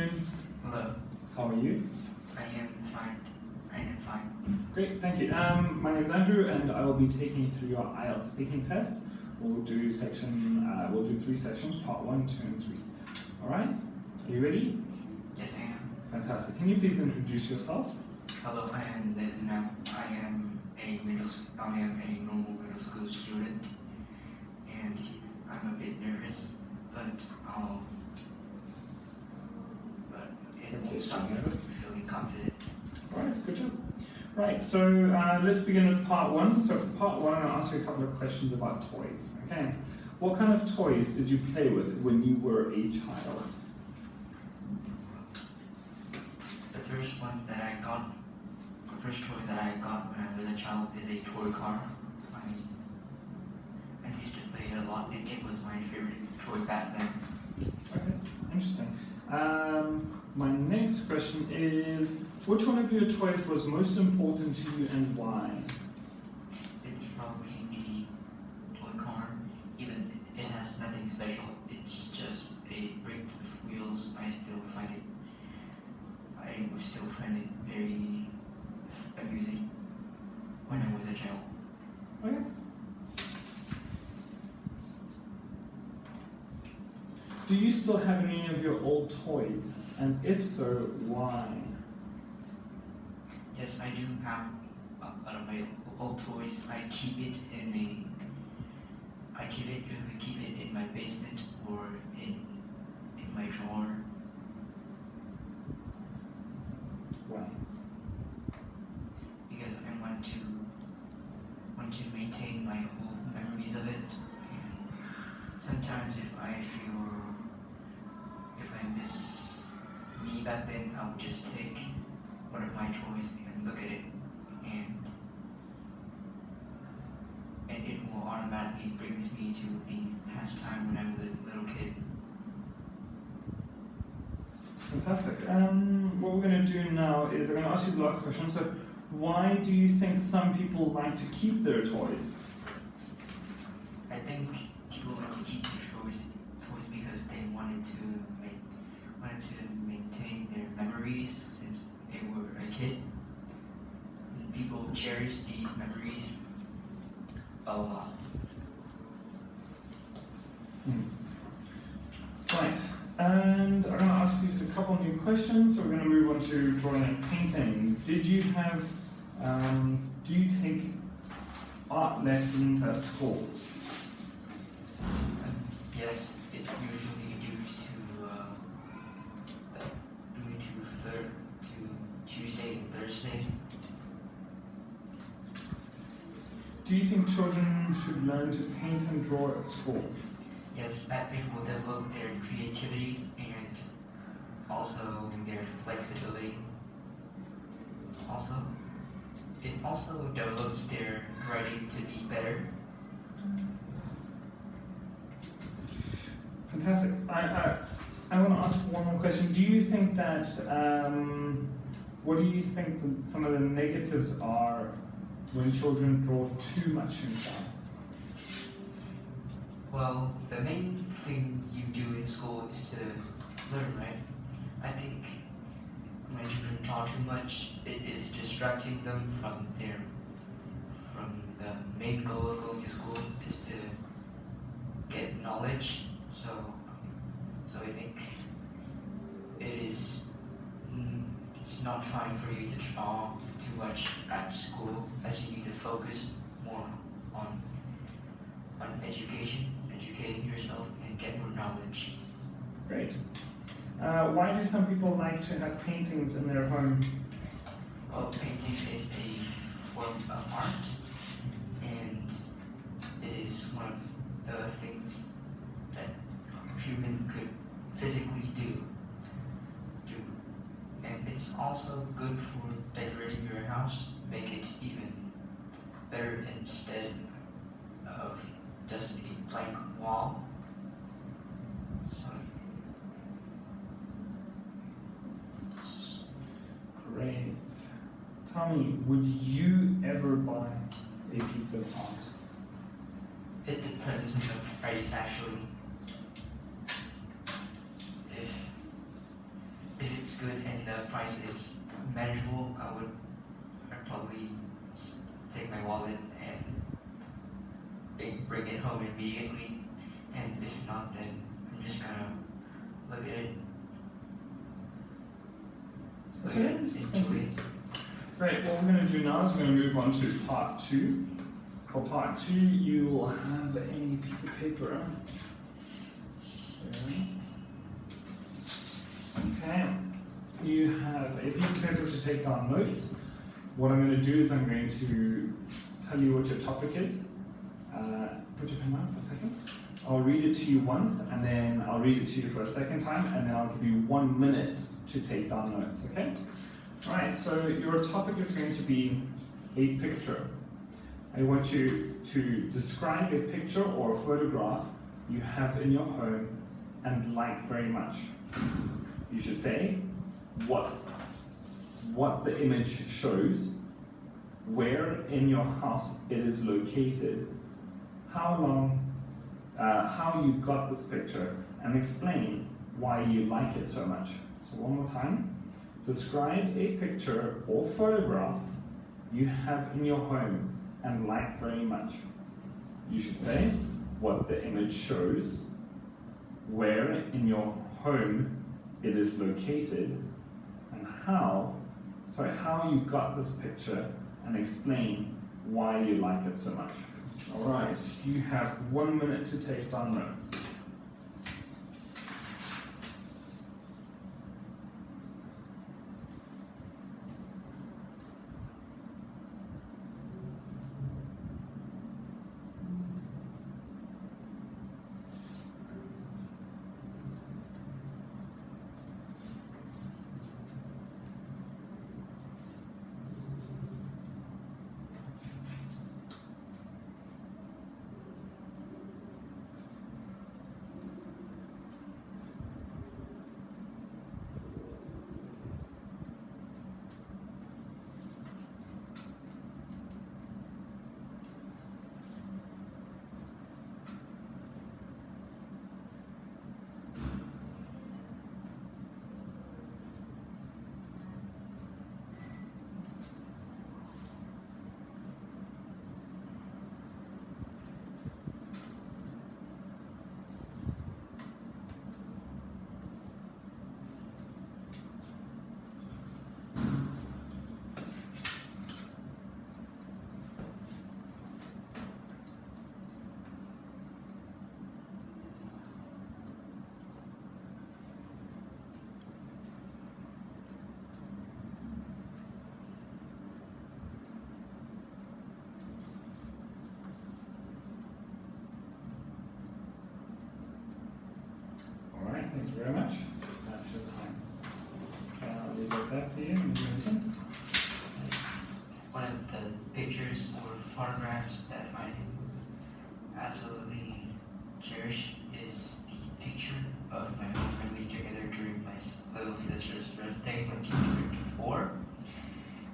afternoon. Hello, How are you? I am fine. I am fine. Great, thank you. My name is Andrew, and I will be taking you through your IELTS speaking test. We'll do three sections, part 1, 2, and 3. All right? Are you ready? Yes, I am. Fantastic. Can you please introduce yourself? Hello, I am Lieutenant. I am a normal middle school student, and I'm a bit nervous, but it won't stop me from feeling confident. All right, good job. Right, so let's begin with part 1. So for part 1, I'll ask you a couple of questions about toys. Okay, what kind of toys did you play with when you were a child? The first toy that I got when I was a child is a toy car. I used to play it a lot, and it was my favorite toy back then. Okay, interesting. My next question is, which one of your toys was most important to you and why? It's probably the toy car. Even it has nothing special. It's just a brick with wheels. I still find it very amusing when I was a child. Okay. Do you still have any of your old toys? And if so, why? Yes, I do have a lot of my old toys. I usually keep it in my basement or in my drawer. Why? Because I want to maintain my old memories of it. And sometimes if I miss me back then, I'll just take one of my toys and look at it, and it will automatically brings me to the past time when I was a little kid. Fantastic. What we're going to do now is I'm going to ask you the last question. So, why do you think some people like to keep their toys? I think people like to keep their toys because they wanted to maintain their memories since they were a kid. And people cherish these memories a lot. Right, and I'm going to ask you a couple new questions. So we're going to move on to drawing and painting. Do you take art lessons at school? Yes, it usually due to Tuesday and Thursday. Do you think children should learn to paint and draw at school? Yes, that it will develop their creativity and also their flexibility. It also develops their writing to be better. Fantastic. I want to ask one more question. Do you think that, what do you think some of the negatives are when children draw too much in class? Well, the main thing you do in school is to learn, right? I think when children draw too much, it is distracting them from the main goal of going to school is to get knowledge. So I think it's not fine for you to draw too much at school, as you need to focus more on educating yourself and get more knowledge. Great. Why do some people like to have paintings in their home? Well, painting is a form of art, and it is one of the things that human could physically do. And it's also good for decorating your house, make it even better instead of just a blank wall. Great. Tell me, would you ever buy a piece of art? It depends on the price, actually. If it's good and the price is manageable, I'd probably take my wallet and bring it home immediately. And if not, then I'm just gonna look at it, enjoy it. Great, what we're going to do now is we're going to move on to part 2. For part 2, you will have a piece of paper. Okay, you have a piece of paper to take down notes. What I'm going to do is I'm going to tell you what your topic is. Put your pen down for a second. I'll read it to you once, and then I'll read it to you for a second time, and then I'll give you 1 minute to take down notes, okay? Right, so your topic is going to be a picture. I want you to describe a picture or a photograph you have in your home and like very much. You should say what the image shows, where in your house it is located, how you got this picture, and explain why you like it so much. So one more time. Describe a picture or photograph you have in your home and like very much. You should say what the image shows, where in your home it is located, and how you got this picture, and explain why you like it so much. Alright, you have 1 minute to take down notes. Thank you very much. That's your time. I'll leave it there for you. One of the pictures or photographs that I absolutely cherish is the picture of my whole family together during my little sister's birthday when she turned 4.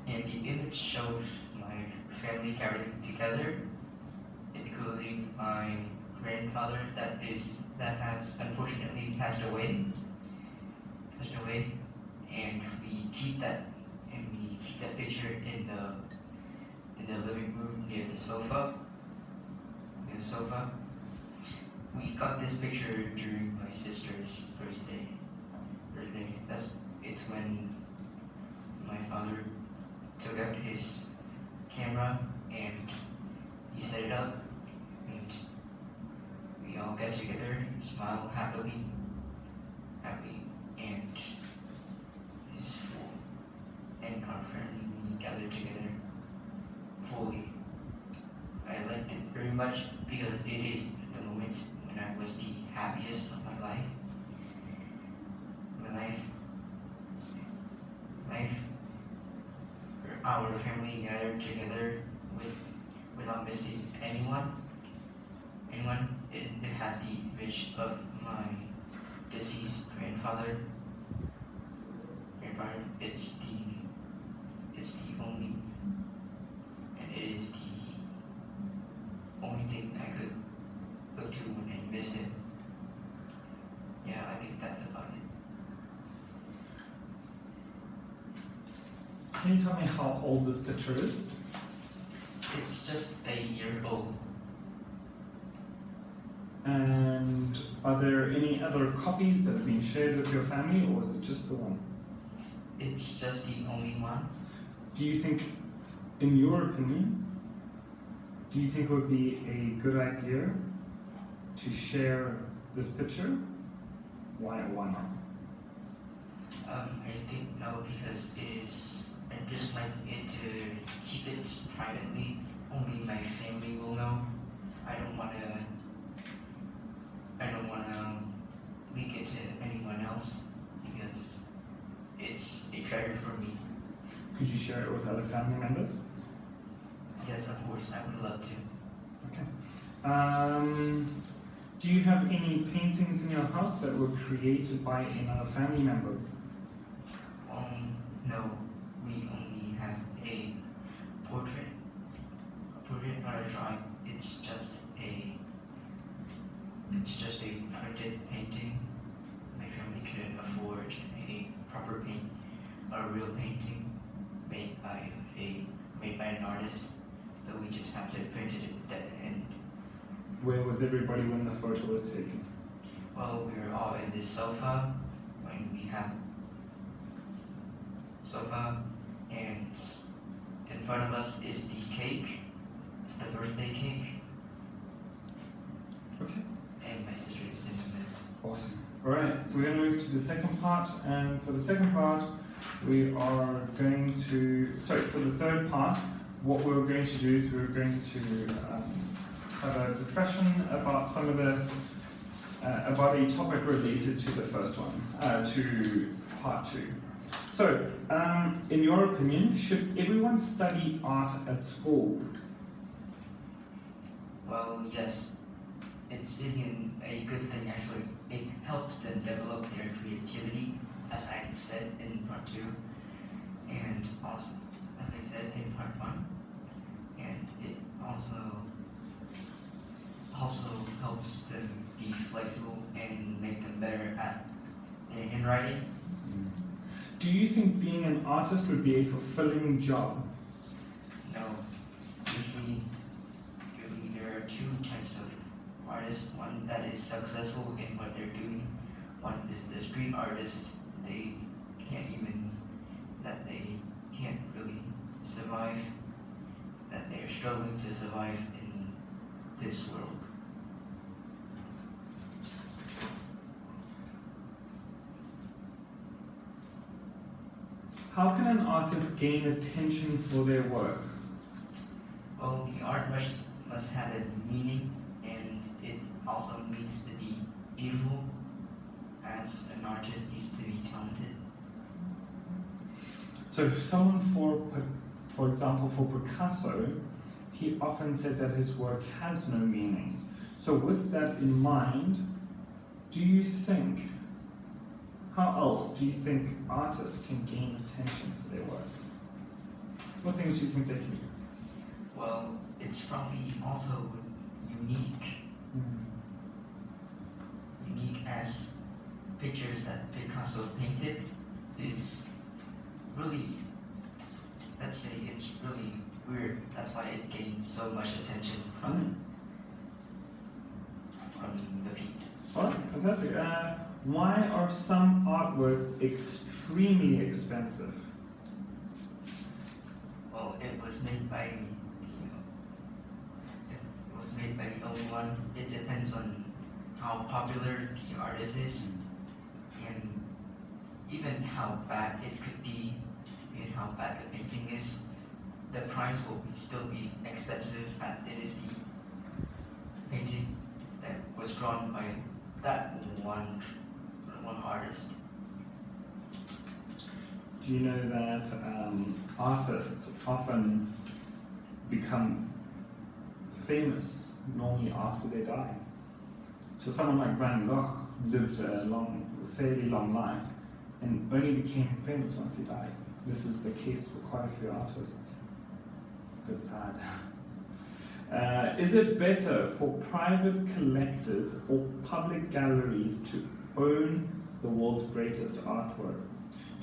And the image shows my family gathering together, including my grandfather that has unfortunately passed away, and we keep that picture in the living room near the sofa. We got this picture during my sister's birthday. It's when my father took out his camera and he set it up, and we all get together, smile happily, and is full. And our family gather together fully. I liked it very much because it is the moment when I was the happiest of my life. Our family gathered together without missing anyone. It has the image of my deceased grandfather. It's the only, and it is the only thing I could look to when I missed him. Yeah, I think that's about it. Can you tell me how old this picture is? It's just a year old. And are there any other copies that have been shared with your family, or is it just the one? It's just the only one. Do you think, in your opinion, do you think it would be a good idea to share this picture? Why or why not? I think no, because I just like it to keep it privately. Only my family will know. I don't wanna leak it to anyone else because it's a treasure for me. Could you share it with other family members? Yes, of course, I would love to. Okay. Do you have any paintings in your house that were created by another family member? No, we only have a portrait. A portrait, not a drawing. It's just a printed painting. My family couldn't afford a proper paint, a real painting made by an artist, so we just have to print it instead. And Where was everybody when the photo was taken? well, we were all in this sofa when we have sofa, and in front of us is the cake. It's the birthday cake. Okay. And my sister is in the middle. Awesome. All right, we're going to move to the second part, and for the second part, we are going to, for the third part, what we're going to do is we're going to have a discussion about some of the, about a topic related to the first one, to part 2. So, in your opinion, should everyone study art at school? Well, yes, it's even a good thing actually. It helps them develop their creativity, as I said in part 2, and also, as I said in part 1, and it also helps them be flexible and make them better at their handwriting. Do you think being an artist would be a fulfilling job? No, usually there are 2 types of artists. One that is successful in what they're doing. One is the street artist. They can't really survive. That they are struggling to survive in this world. How can an artist gain attention for their work? Well, the art must have a meaning, and it also needs to be beautiful, as an artist needs to be talented. So if someone, for example, for Picasso, he often said that his work has no meaning. So with that in mind, how else do you think artists can gain attention for their work? What things do you think they can do? Well, it's probably also unique. Unique as pictures that Picasso painted is really, let's say it's really weird. That's why it gained so much attention from the people. Alright, fantastic. Why are some artworks extremely expensive? Well, it was made by the only one. It depends on how popular the artist is, and even how bad it could be, and how bad the painting is. The price will still be expensive, and it is the painting that was drawn by that one artist. Do you know that artists often become famous normally after they die? So someone like Van Gogh lived a fairly long life and only became famous once he died. This is the case for quite a few artists. It's sad. Is it better for private collectors or public galleries to own the world's greatest artwork?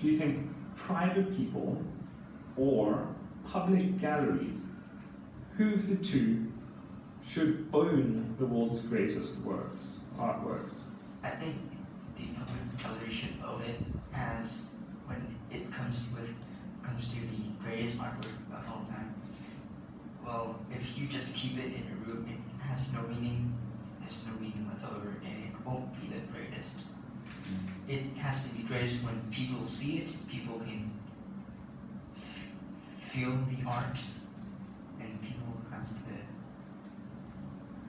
Do you think private people or public galleries? Who of the two should own the world's greatest artworks? I think the public gallery should own it, as when it comes to the greatest artwork of all time. Well, if you just keep it in a room, it has no meaning. There's no meaning whatsoever, and it won't be the greatest. It has to be greatest when people see it, people can feel the art, and people has to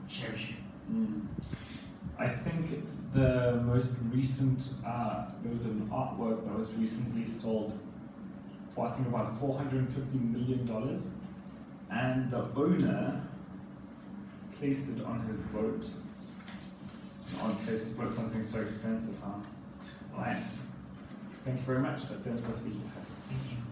cherish it. I think the most recent, there was an artwork that was recently sold for I think about $450 million, and the owner placed it on his boat. An odd place to put something so expensive, huh? Right. Thank you very much. That's the end of our speaking time. Thank you.